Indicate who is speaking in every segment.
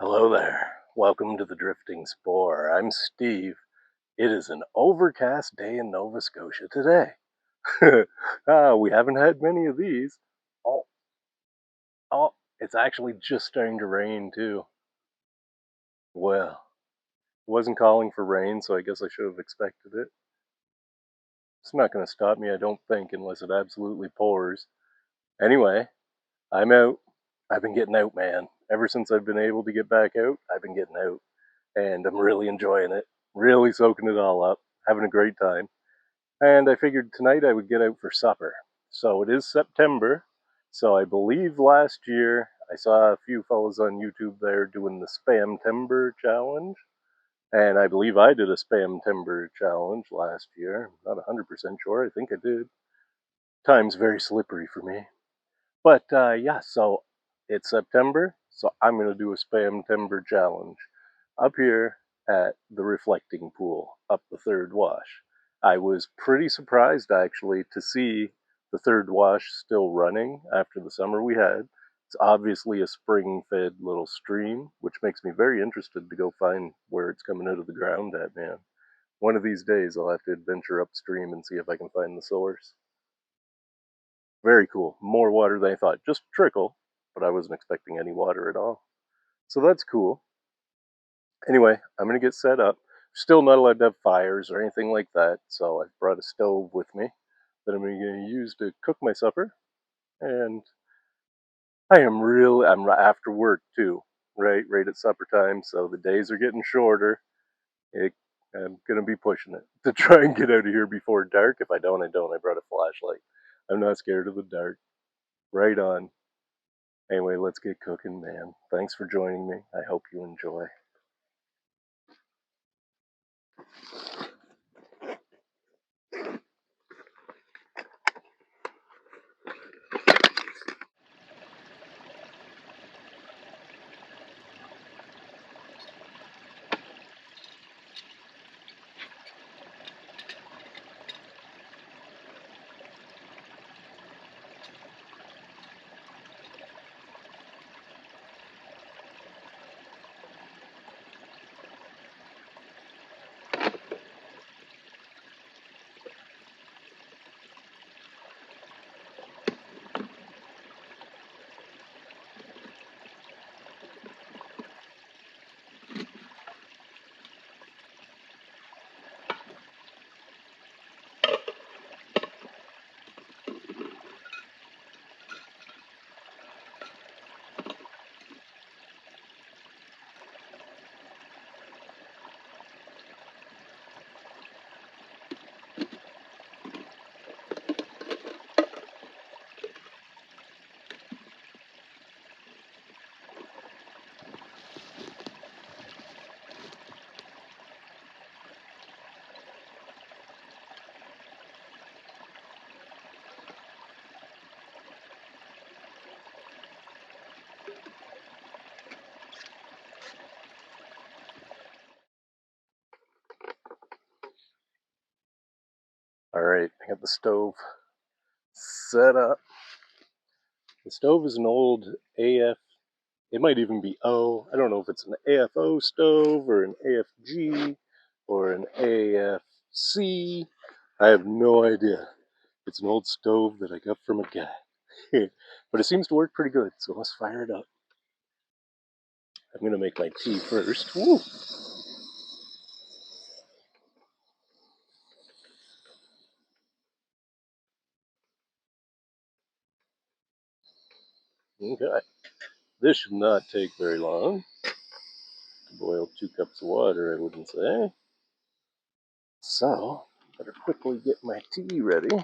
Speaker 1: Hello there. Welcome to the Drifting Spore. I'm Steve. It is an overcast day in Nova Scotia today. We haven't had many of these. Oh, oh, it's actually just starting to rain too. Well, it wasn't calling for rain, so I guess I should have expected it. It's not going to stop me, I don't think, unless it absolutely pours. Anyway, I'm out. I've been getting out, man. Ever since I've been able to get back out, I've been getting out. And I'm really enjoying it, really soaking it all up, having a great time. And I figured tonight I would get out for supper. So it is September. So I believe last year I saw a few fellas on YouTube there doing the Spamtember challenge. And I believe I did a Spamtember challenge last year. I'm not 100% sure. I think I did. Time's very slippery for me. But yeah, so it's September. So I'm going to do a Spamtember challenge up here at the reflecting pool up the third wash. I was pretty surprised actually to see the third wash still running after the summer we had. It's obviously a spring fed little stream, which makes me very interested to go find where it's coming out of the ground at, man. One of these days I'll have to adventure upstream and see if I can find the source. Very cool. More water than I thought. Just trickle, but I wasn't expecting any water at all. So that's cool. Anyway, I'm going to get set up. Still not allowed to have fires or anything like that, so I've brought a stove with me that I'm going to use to cook my supper. And I'm after work too, right at supper time, so the days are getting shorter. It, I'm going to be pushing it to try and get out of here before dark. If I don't, I don't. I brought a flashlight. I'm not scared of the dark. Right on. Anyway, let's get cooking, man. Thanks for joining me. I hope you enjoy. All right, I got the stove set up. The stove is an old AF, it might even be O. I don't know if it's an AFO stove or an AFG or an AFC. I have no idea. It's an old stove that I got from a guy. But it seems to work pretty good, so let's fire it up. I'm going to make my tea first. Woo! Okay. This should not take very long to boil 2 cups of water, I wouldn't say. So, better quickly get my tea ready.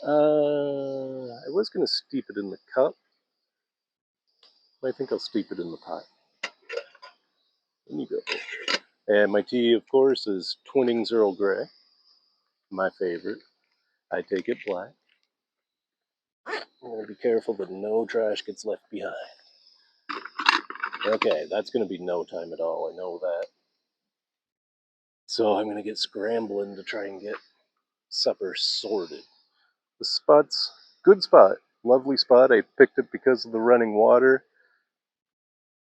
Speaker 1: I was going to steep it in the cup. I think I'll steep it in the pot. There you go. And my tea, of course, is Twinings Earl Grey, my favorite. I take it black. I'm going to be careful that no trash gets left behind. Okay, that's going to be no time at all. I know that. So I'm gonna get scrambling to try and get supper sorted. The spot's good spot, lovely spot. I picked it because of the running water,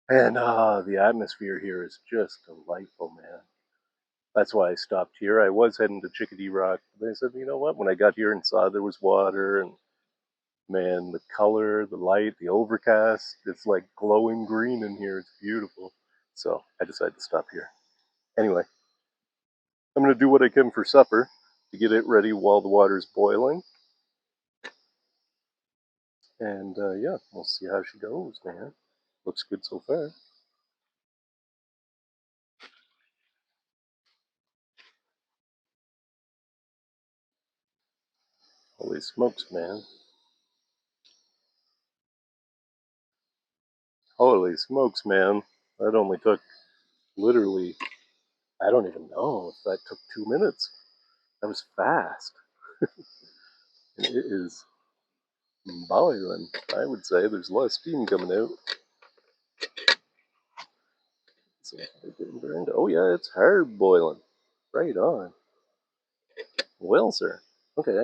Speaker 1: and the atmosphere here is just delightful, man. That's why I stopped here. I was heading to Chickadee Rock, but I said, you know what? When I got here and saw there was water, and man, the color, the light, the overcast, it's like glowing green in here. It's beautiful. So I decided to stop here. Anyway, I'm going to do what I can for supper to get it ready while the water's boiling. And yeah, we'll see how she goes, man. Looks good so far. Holy smokes, man. Holy smokes, man. That only took literally, I don't even know if that took 2 minutes. That was fast. And it is boiling, I would say. There's a lot of steam coming out. So oh yeah, it's hard boiling. Right on. Well, sir. Okay,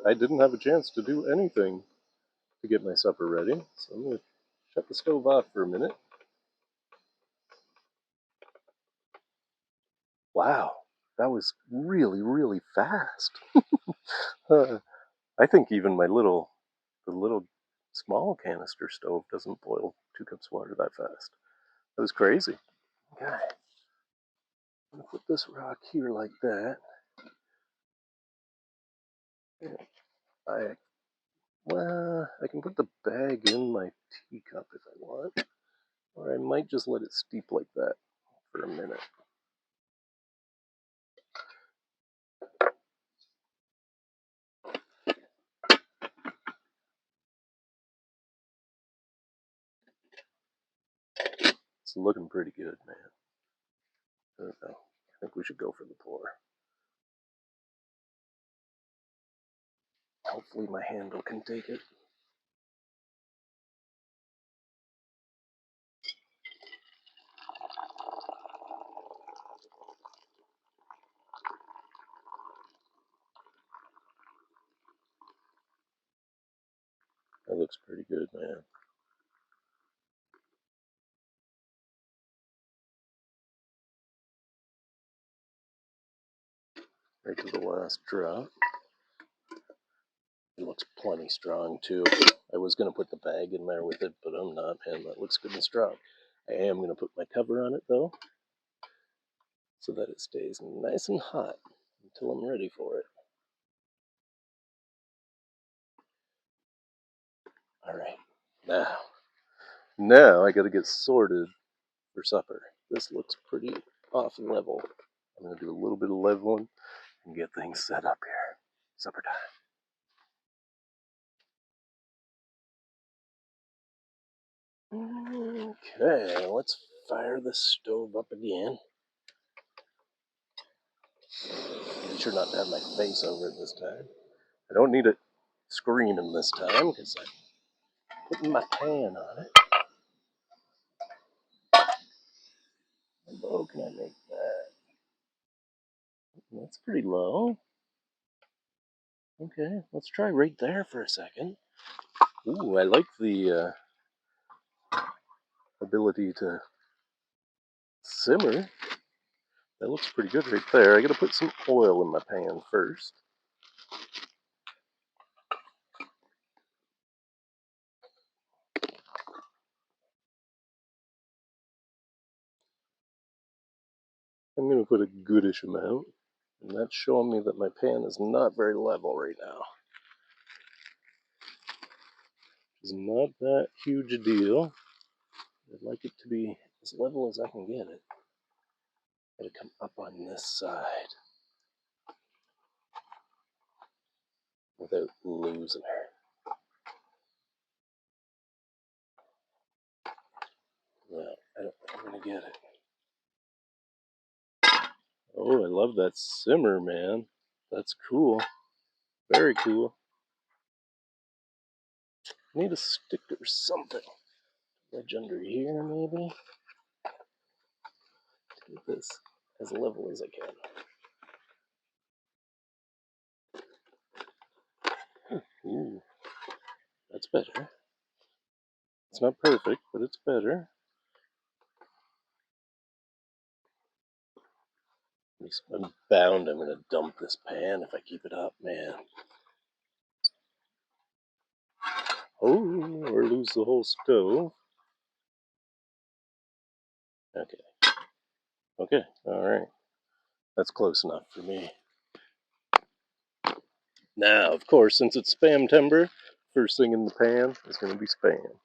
Speaker 1: I didn't have a chance to do anything to get my supper ready, so I'm going to shut the stove off for a minute. Wow, that was really, really fast. I think even the little small canister stove doesn't boil 2 cups of water that fast. That was crazy. Okay, I'm gonna put this rock here like that. I I can put the bag in my teacup if I want, or I might just let it steep like that for a minute. It's looking pretty good, man. I don't know. I think we should go for the pour. Hopefully my handle can take it. That looks pretty good, man. Right to the last drop. It looks plenty strong too. I was gonna put the bag in there with it, but I'm not, man. That looks good and strong. I am gonna put my cover on it though, so that it stays nice and hot until I'm ready for it. All right, now I gotta get sorted for supper. This looks pretty off level. I'm gonna do a little bit of leveling and get things set up here. Supper time. Okay, let's fire the stove up again. Be sure not to have my face over it this time. I don't need it screaming this time because I'm putting my pan on it. How low can I make that? That's pretty low. Okay, let's try right there for a second. Ooh, I like the ability to simmer. That looks pretty good right there. I gotta put some oil in my pan first. I'm gonna put a goodish amount, and that's showing me that my pan is not very level right now. It's not that huge a deal. I'd like it to be as level as I can get it. Gotta come up on this side without losing her. Well, I don't think I'm gonna get it. Oh, I love that simmer, man. That's cool. Very cool. I need a stick or something. Wedge under here, maybe. Get this as level as I can. Ooh, that's better. It's not perfect, but it's better. I'm bound I'm gonna dump this pan if I keep it up, man. Oh, or lose the whole stove. Okay. Okay, alright. That's close enough for me. Now, of course, since it's Spamtember, first thing in the pan is going to be Spam.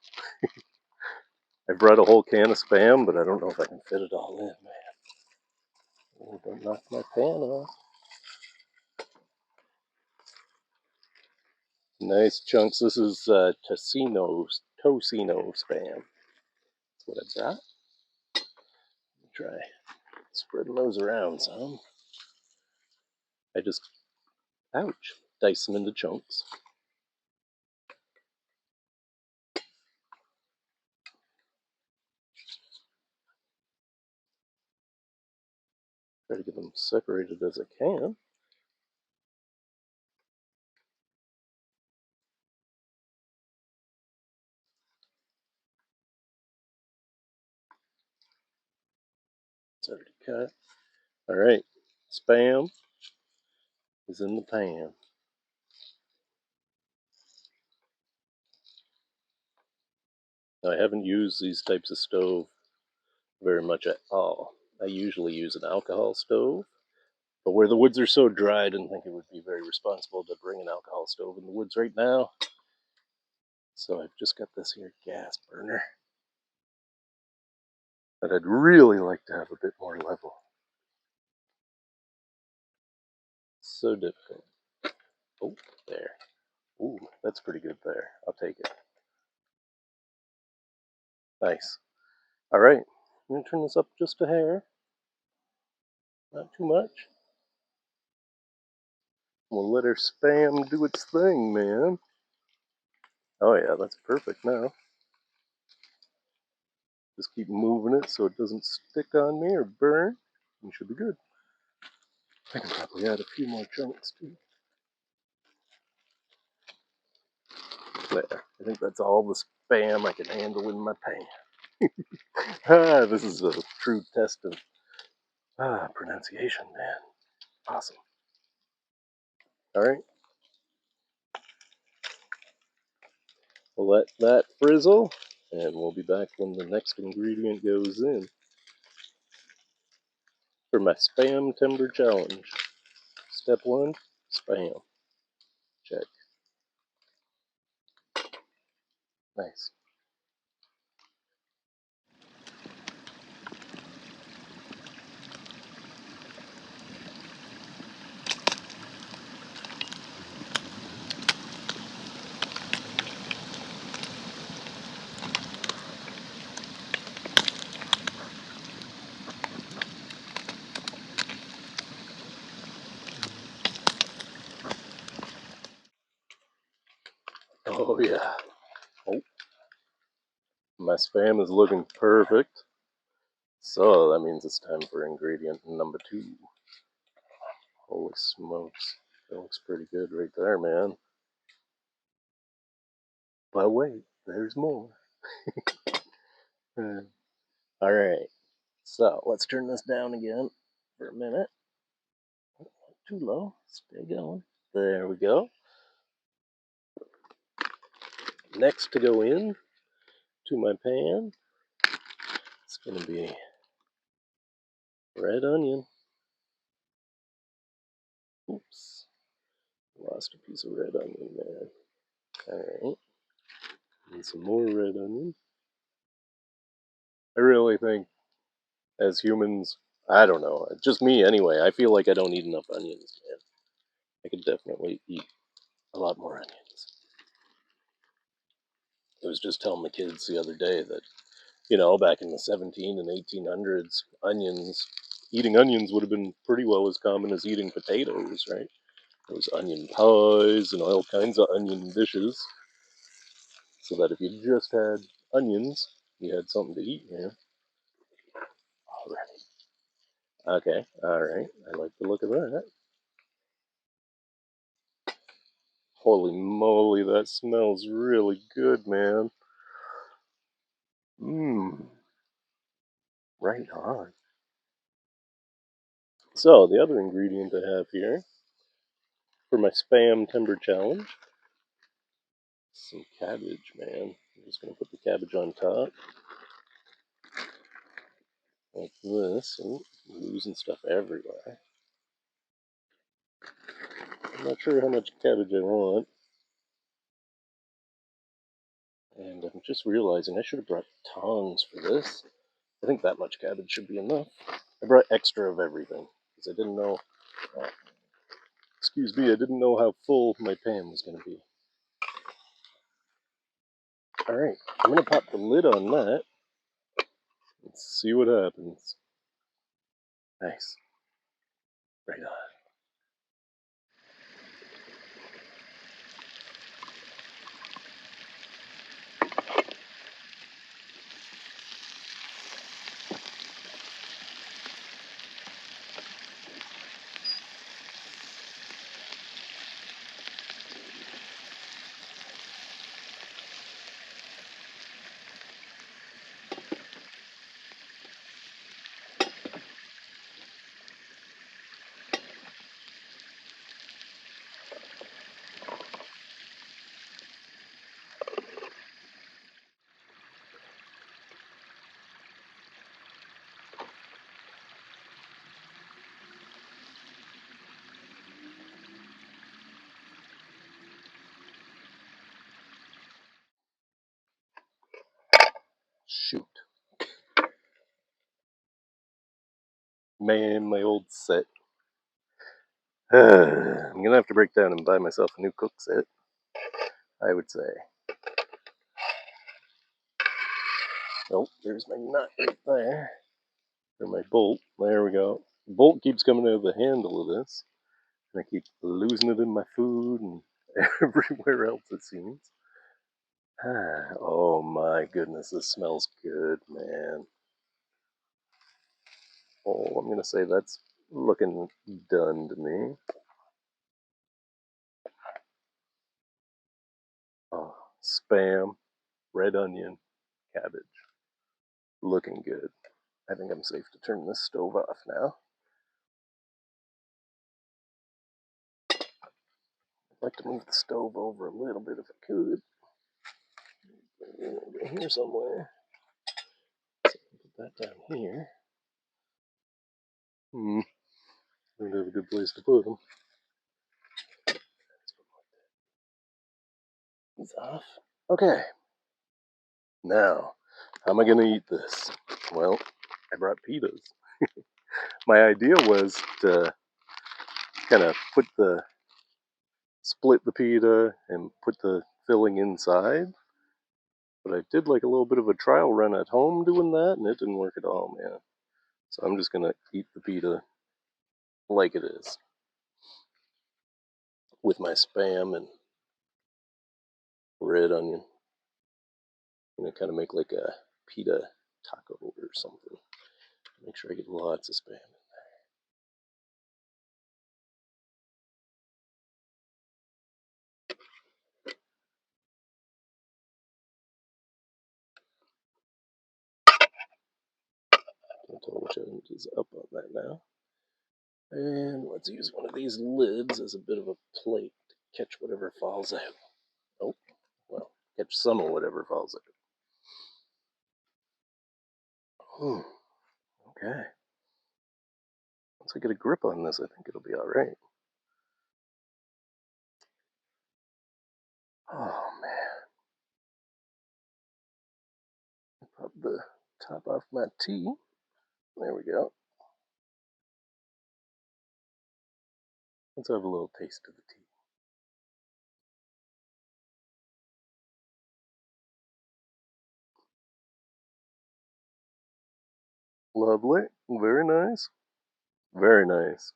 Speaker 1: I brought a whole can of Spam, but I don't know if I can fit it all in, man. Oh, don't knock my pan off. Nice chunks. This is tocino Spam. That's what I brought. Try spreading those around some. I just, ouch, dice them into chunks. Try to get them separated as I can. It's already cut. Alright, Spam is in the pan. Now, I haven't used these types of stove very much at all. I usually use an alcohol stove, but where the woods are so dry, I didn't think it would be very responsible to bring an alcohol stove in the woods right now. So I've just got this here gas burner that I'd really like to have a bit more level. So difficult. Oh, there. Ooh, that's pretty good there. I'll take it. Nice. All right, I'm gonna turn this up just a hair, not too much. We'll let our Spam do its thing, man. Oh yeah, that's perfect now. Just keep moving it so it doesn't stick on me or burn. You should be good. I can probably add a few more chunks too. There. I think that's all the Spam I can handle in my pan. This is a true test of pronunciation, man. Awesome. All right. We'll let that frizzle, and we'll be back when the next ingredient goes in for my Spamtember challenge. Step 1, Spam. Check. Nice. Oh, yeah. Oh, my Spam is looking perfect. So that means it's time for ingredient number 2. Holy smokes. That looks pretty good right there, man. But wait, there's more. Alright, so let's turn this down again for a minute. Too low. Stay going. There we go. Next to go in to my pan, it's going to be red onion. Oops. Lost a piece of red onion there. Alright. And some more red onion. I really think, as humans, I don't know, just me anyway, I feel like I don't eat enough onions, man. I could definitely eat a lot more onions. I was just telling the kids the other day that, back in the 17 and 1800s, eating onions would have been pretty well as common as eating potatoes, right? There was onion pies and all kinds of onion dishes, so that if you just had onions, you had something to eat, man. Alright. Okay, alright. I like the look of that. Holy moly, that smells really good, man. Mmm, right on. So, the other ingredient I have here for my Spamtember challenge, some cabbage, man. I'm just going to put the cabbage on top, like this. Ooh, losing stuff everywhere. I'm not sure how much cabbage I want. And I'm just realizing I should have brought tongs for this. I think that much cabbage should be enough. I brought extra of everything because I didn't know. Uh, excuse me, I didn't know how full my pan was going to be. All right, I'm going to pop the lid on that. Let's see what happens. Nice. Right on. Shoot. Man, my old set. I'm going to have to break down and buy myself a new cook set, I would say. Oh, there's my nut right there. Or my bolt. There we go. The bolt keeps coming out of the handle of this. And I keep losing it in my food and everywhere else, it seems. Oh my goodness, this smells good, man. Oh, I'm going to say that's looking done to me. Oh, Spam, red onion, cabbage. Looking good. I think I'm safe to turn this stove off now. I'd like to move the stove over a little bit if I could. Over here somewhere. So put that down here. Don't have a good place to put them. These off. Okay. Now, how am I going to eat this? Well, I brought pitas. My idea was to kind of split the pita and put the filling inside. But I did like a little bit of a trial run at home doing that, and it didn't work at all, man. So I'm just going to eat the pita like it is with my Spam and red onion. I'm going to kind of make like a pita taco or something. Make sure I get lots of Spam. I'll tell which end is up on that now. And let's use one of these lids as a bit of a plate to catch whatever falls out. Oh, well, catch some of whatever falls out. Okay. Once I get a grip on this, I think it'll be alright. Oh, man. Pop the top off my tea. There we go. Let's have a little taste of the tea. Lovely. Very nice. Very nice.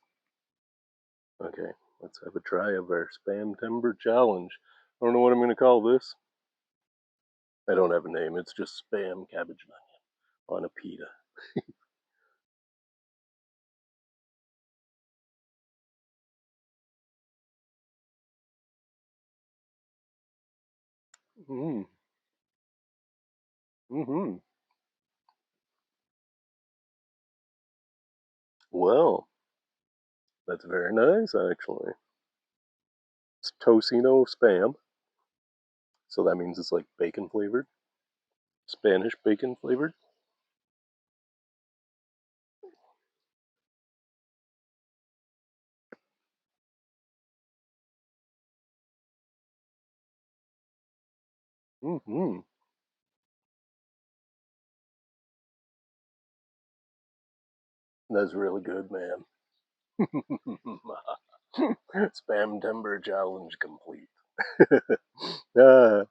Speaker 1: Okay, let's have a try of our Spamtember challenge. I don't know what I'm going to call this. I don't have a name. It's just Spam, cabbage, and onion on a pita. Mm. Mm-hmm. Well, that's very nice, actually. It's tocino spam, so that means it's like bacon flavored, Spanish bacon flavored. Mm-hmm. That's really good, man. Spamtember challenge complete. Ah,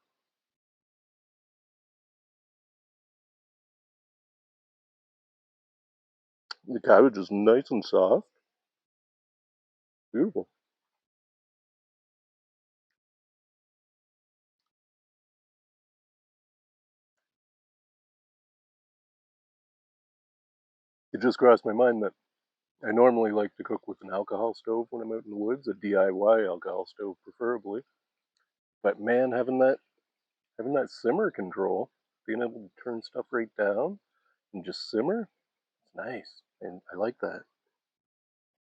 Speaker 1: the cabbage is nice and soft. Beautiful. It just crossed my mind that I normally like to cook with an alcohol stove when I'm out in the woods, a DIY alcohol stove preferably. But man, having that simmer control, being able to turn stuff right down and just simmer, it's nice. And I like that.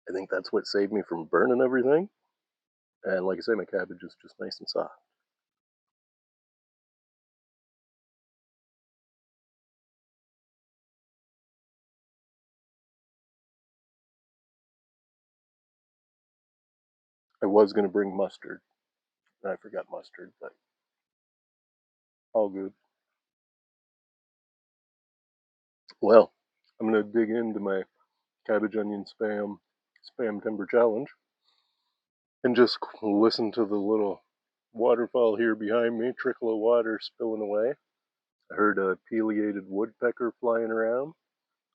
Speaker 1: I think that's what saved me from burning everything. And like I say, my cabbage is just nice and soft. I was going to bring mustard, and I forgot mustard, but all good. Well, I'm going to dig into my cabbage onion spam timber challenge and just listen to the little waterfall here behind me, trickle of water spilling away. I heard a pileated woodpecker flying around.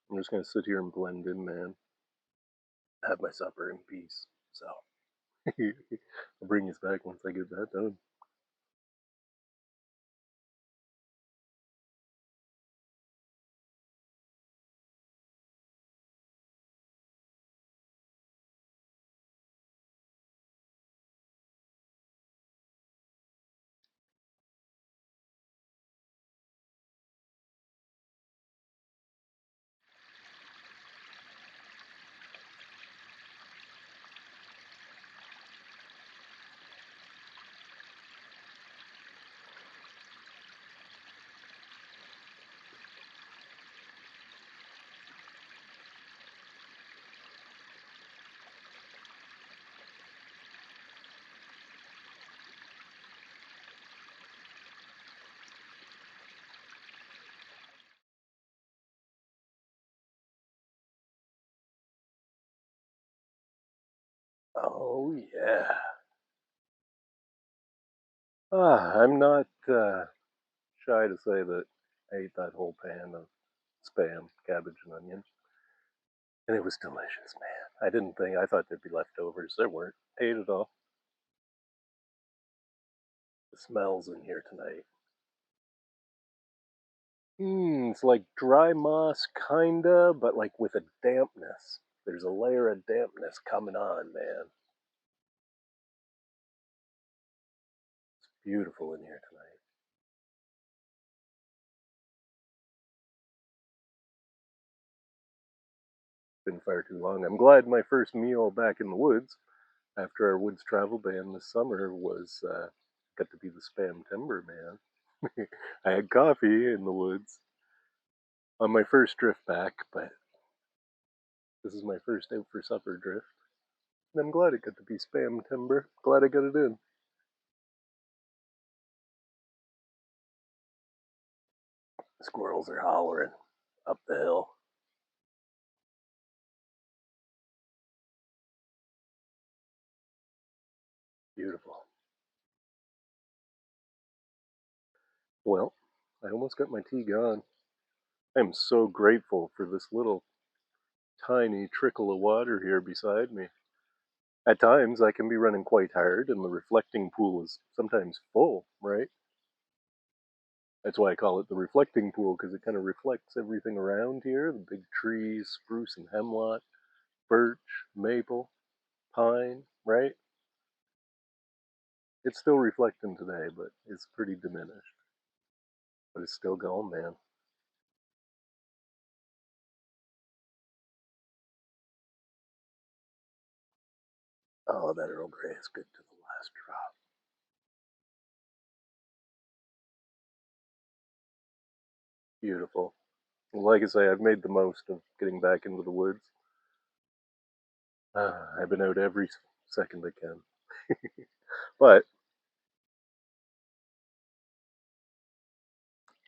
Speaker 1: I'm just going to sit here and blend in, man. Have my supper in peace. So I'll bring you back once I get that done. Oh, yeah. I'm not shy to say that I ate that whole pan of spam, cabbage, and onion, and it was delicious, man. I thought there'd be leftovers. There weren't. Ate it all. The smells in here tonight. It's like dry moss, kinda, but like with a dampness. There's a layer of dampness coming on, man. It's beautiful in here tonight. Been far too long. I'm glad my first meal back in the woods after our woods travel ban this summer was got to be the spam timber, man. I had coffee in the woods on my first drift back, but this is my first out for supper drift. And I'm glad it got to be spam timber. Glad I got it in. Squirrels are hollering up the hill. Beautiful. Well, I almost got my tea gone. I am so grateful for this little tiny trickle of water here beside me. At times, I can be running quite hard, and the reflecting pool is sometimes full, right? That's why I call it the reflecting pool, because it kind of reflects everything around here, the big trees, spruce and hemlock, birch, maple, pine, right? It's still reflecting today, but it's pretty diminished. But it's still going, man. Oh, that Earl Grey is good to the last drop. Beautiful. Like I say, I've made the most of getting back into the woods. I've been out every second I can. But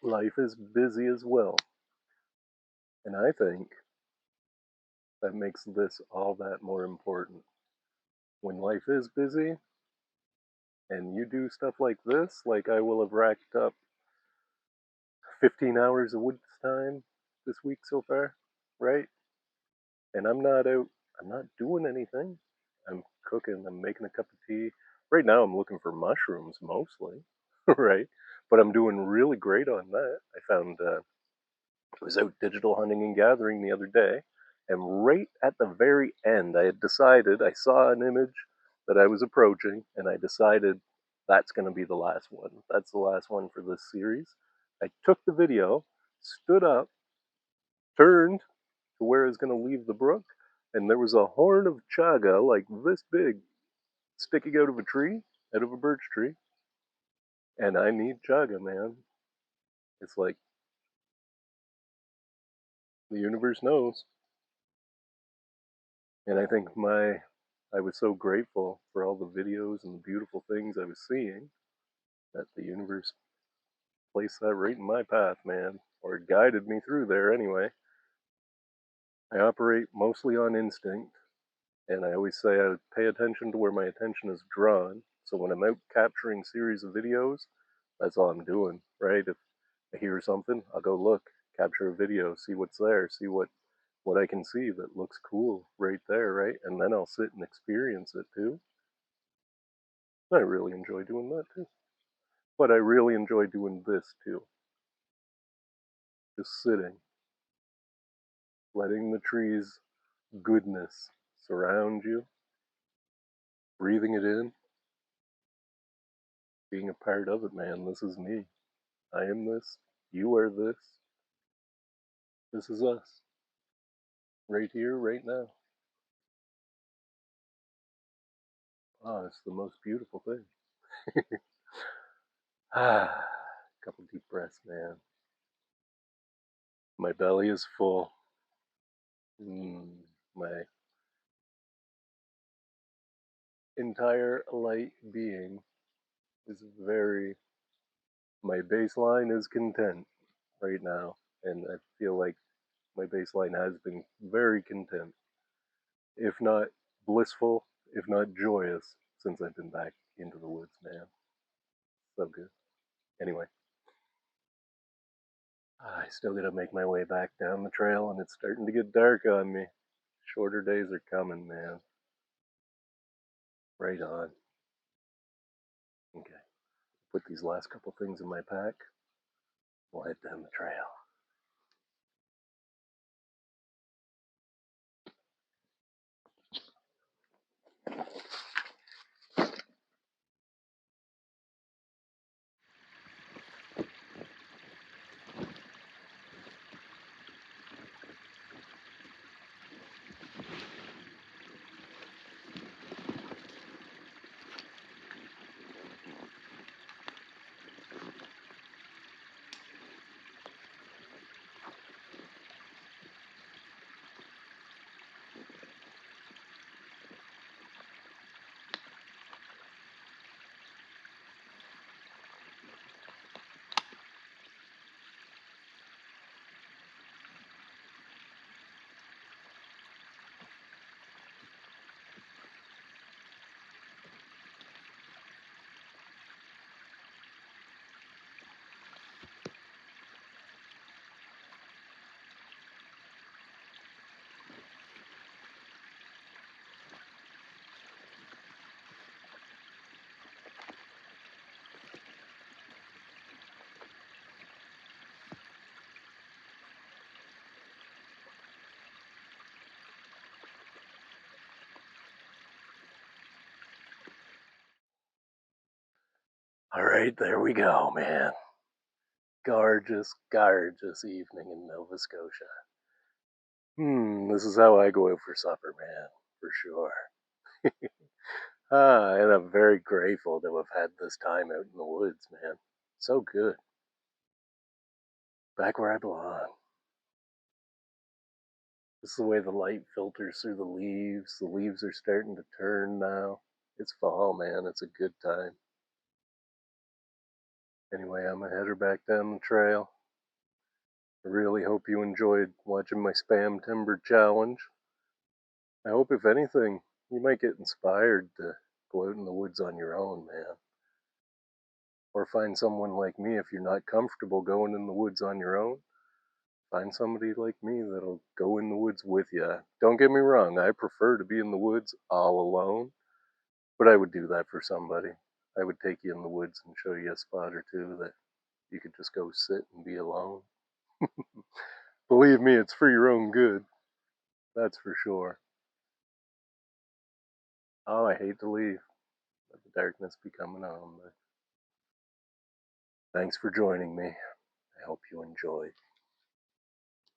Speaker 1: life is busy as well. And I think that makes this all that more important. When life is busy and you do stuff like this, like I will have racked up 15 hours of woods time this week so far, right? And I'm not doing anything. I'm cooking, I'm making a cup of tea. Right now, I'm looking for mushrooms mostly, right? But I'm doing really great on that. I was out digital hunting and gathering the other day, and right at the very end, I had decided, I saw an image that I was approaching, and I decided that's going to be the last one. That's the last one for this series. I took the video, stood up, turned to where I was going to leave the brook, and there was a horn of chaga like this big sticking out of a tree, out of a birch tree. And I need chaga, man. It's like the universe knows. And I think I was so grateful for all the videos and the beautiful things I was seeing that the universe placed that right in my path, man, or guided me through there anyway. I operate mostly on instinct, and I always say I pay attention to where my attention is drawn. So when I'm out capturing series of videos, that's all I'm doing, right? If I hear something, I'll go look, capture a video, see what's there, see what I can see that looks cool right there, right? And then I'll sit and experience it too. I really enjoy doing that too. But I really enjoy doing this too. Just sitting, letting the trees' goodness surround you, breathing it in, being a part of it, man. This is me. I am this. You are this. This is us. Right here, right now. Oh, it's the most beautiful thing. Ah, couple deep breaths, man. My belly is full. My entire light being is my baseline is content right now. And I feel like my baseline has been very content, if not blissful, if not joyous, since I've been back into the woods, man. So good. Anyway, I still gotta make my way back down the trail, and it's starting to get dark on me. Shorter days are coming, man. Right on. Okay, put these last couple things in my pack. We'll head down the trail. All right, there we go, man. Gorgeous, gorgeous evening in Nova Scotia. This is how I go out for supper, man, for sure. And I'm very grateful to have had this time out in the woods, man. So good. Back where I belong. This is the way the light filters through the leaves. The leaves are starting to turn now. It's fall, man. It's a good time. Anyway, I'm gonna head her back down the trail. I really hope you enjoyed watching my Spamtember challenge. I hope, if anything, you might get inspired to go out in the woods on your own, man. Or find someone like me if you're not comfortable going in the woods on your own. Find somebody like me that'll go in the woods with you. Don't get me wrong, I prefer to be in the woods all alone, but I would do that for somebody. I would take you in the woods and show you a spot or two that you could just go sit and be alone. Believe me, it's for your own good. That's for sure. Oh, I hate to leave. Let the darkness be coming on. But thanks for joining me. I hope you enjoyed.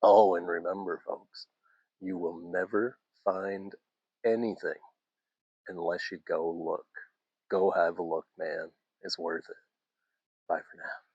Speaker 1: Oh, and remember, folks, you will never find anything unless you go look. Go have a look, man. It's worth it. Bye for now.